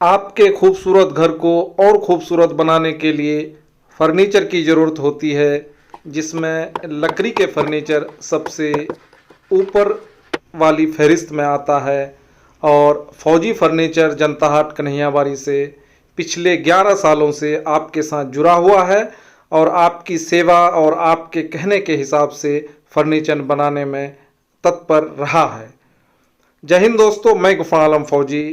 आपके खूबसूरत घर को और खूबसूरत बनाने के लिए फर्नीचर की ज़रूरत होती है, जिसमें लकड़ी के फर्नीचर सबसे ऊपर वाली फहरिस्त में आता है। और फौजी फर्नीचर जनता हाट कन्हैयाबाड़ी से पिछले 11 सालों से आपके साथ जुड़ा हुआ है और आपकी सेवा और आपके कहने के हिसाब से फर्नीचर बनाने में तत्पर रहा है। जय हिंद दोस्तों, मैं गुफर आलम फौजी।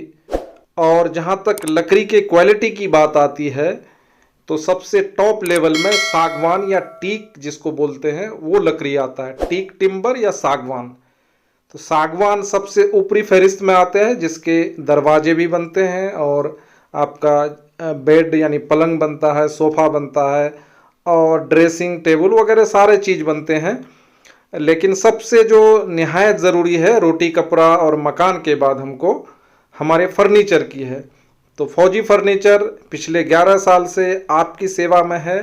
और जहाँ तक लकड़ी के क्वालिटी की बात आती है तो सबसे टॉप लेवल में सागवान या टीक जिसको बोलते हैं वो लकड़ी आता है, टीक टिम्बर या सागवान। तो सागवान सबसे ऊपरी फहरिस्त में आते हैं, जिसके दरवाजे भी बनते हैं और आपका बेड यानी पलंग बनता है, सोफ़ा बनता है और ड्रेसिंग टेबल वगैरह सारे चीज़ बनते हैं। लेकिन सबसे जो निहायत ज़रूरी है रोटी कपड़ा और मकान के बाद हमको हमारे फर्नीचर की है। तो फौजी फर्नीचर पिछले 11 साल से आपकी सेवा में है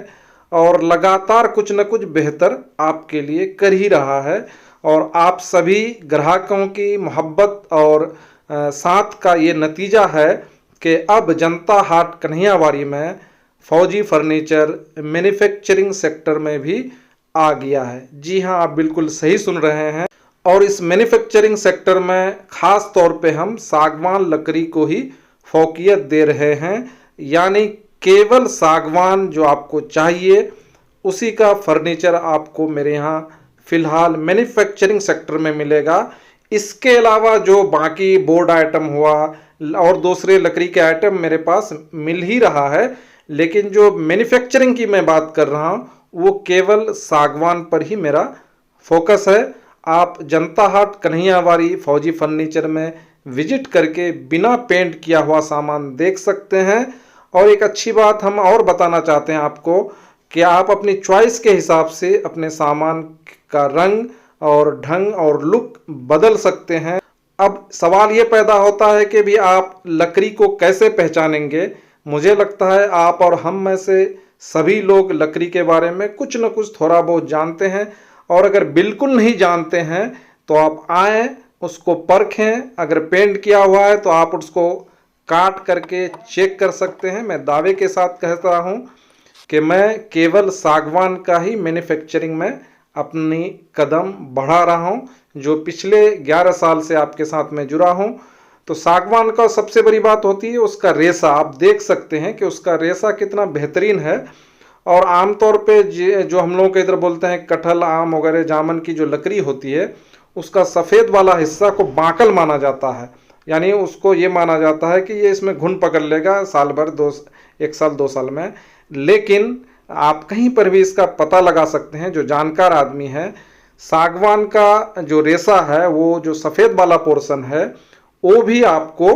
और लगातार कुछ न कुछ बेहतर आपके लिए कर ही रहा है। और आप सभी ग्राहकों की मोहब्बत और साथ का ये नतीजा है कि अब जनता हाट कन्हैयाबाड़ी में फौजी फर्नीचर मैन्युफैक्चरिंग सेक्टर में भी आ गया है। जी हाँ, आप बिल्कुल सही सुन रहे हैं। और इस मैन्युफैक्चरिंग सेक्टर में ख़ास तौर पे हम सागवान लकड़ी को ही फोकियत दे रहे हैं, यानी केवल सागवान जो आपको चाहिए उसी का फर्नीचर आपको मेरे यहाँ फ़िलहाल मैन्युफैक्चरिंग सेक्टर में मिलेगा। इसके अलावा जो बाकी बोर्ड आइटम हुआ और दूसरे लकड़ी के आइटम मेरे पास मिल ही रहा है, लेकिन जो मैन्युफैक्चरिंग की मैं बात कर रहा हूँ वो केवल सागवान पर ही मेरा फोकस है। आप जनता हाट कन्हैयाबाड़ी फौजी फर्नीचर में विजिट करके बिना पेंट किया हुआ सामान देख सकते हैं। और एक अच्छी बात हम और बताना चाहते हैं आपको कि आप अपनी चॉइस के हिसाब से अपने सामान का रंग और ढंग और लुक बदल सकते हैं। अब सवाल ये पैदा होता है कि भी आप लकड़ी को कैसे पहचानेंगे। मुझे लगता है आप और हम में से सभी लोग लकड़ी के बारे में कुछ न कुछ थोड़ा बहुत जानते हैं। और अगर बिल्कुल नहीं जानते हैं तो आप आएँ, उसको परखें। अगर पेंट किया हुआ है तो आप उसको काट करके चेक कर सकते हैं। मैं दावे के साथ कहता हूं कि मैं केवल सागवान का ही मैन्युफैक्चरिंग में अपनी कदम बढ़ा रहा हूं, जो पिछले 11 साल से आपके साथ में जुड़ा हूं। तो सागवान का सबसे बड़ी बात होती है उसका रेशा। आप देख सकते हैं कि उसका रेशा कितना बेहतरीन है। और आमतौर पे जो हम लोग के इधर बोलते हैं कटहल आम वगैरह जामुन की जो लकड़ी होती है उसका सफ़ेद वाला हिस्सा को बाकल माना जाता है, यानी उसको ये माना जाता है कि ये इसमें घुन पकड़ लेगा साल भर, 1 साल 2 साल में। लेकिन आप कहीं पर भी इसका पता लगा सकते हैं, जो जानकार आदमी है, सागवान का जो रेशा है वो जो सफ़ेद वाला पोर्शन है वो भी आपको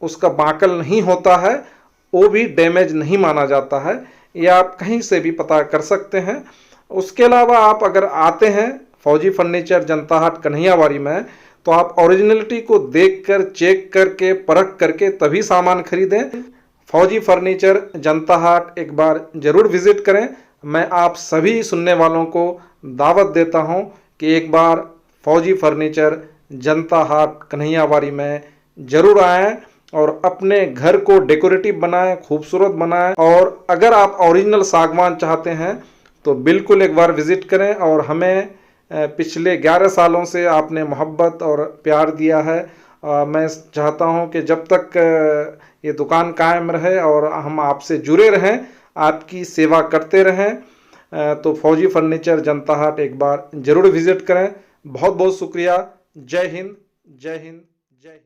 उसका बाकल नहीं होता है, वो भी डैमेज नहीं माना जाता है। ये आप कहीं से भी पता कर सकते हैं। उसके अलावा आप अगर आते हैं फौजी फर्नीचर जनता हाट कन्हैयाबाड़ी में तो आप ओरिजिनलिटी को देखकर चेक करके परख करके तभी सामान खरीदें। फौजी फर्नीचर जनता हाट एक बार ज़रूर विज़िट करें। मैं आप सभी सुनने वालों को दावत देता हूं कि एक बार फौजी फर्नीचर जनता हाट कन्हैयाबाड़ी में ज़रूर आएँ और अपने घर को डेकोरेटिव बनाएं, खूबसूरत बनाएं। और अगर आप ओरिजिनल सागवान चाहते हैं तो बिल्कुल एक बार विज़िट करें। और हमें पिछले 11 सालों से आपने मोहब्बत और प्यार दिया है। मैं चाहता हूं कि जब तक ये दुकान कायम रहे और हम आपसे जुड़े रहें, आपकी सेवा करते रहें। तो फौजी फर्नीचर जनता हाट एक बार ज़रूर विज़िट करें। बहुत बहुत शुक्रिया। जय हिंद, जय हिंद, जय हिंद।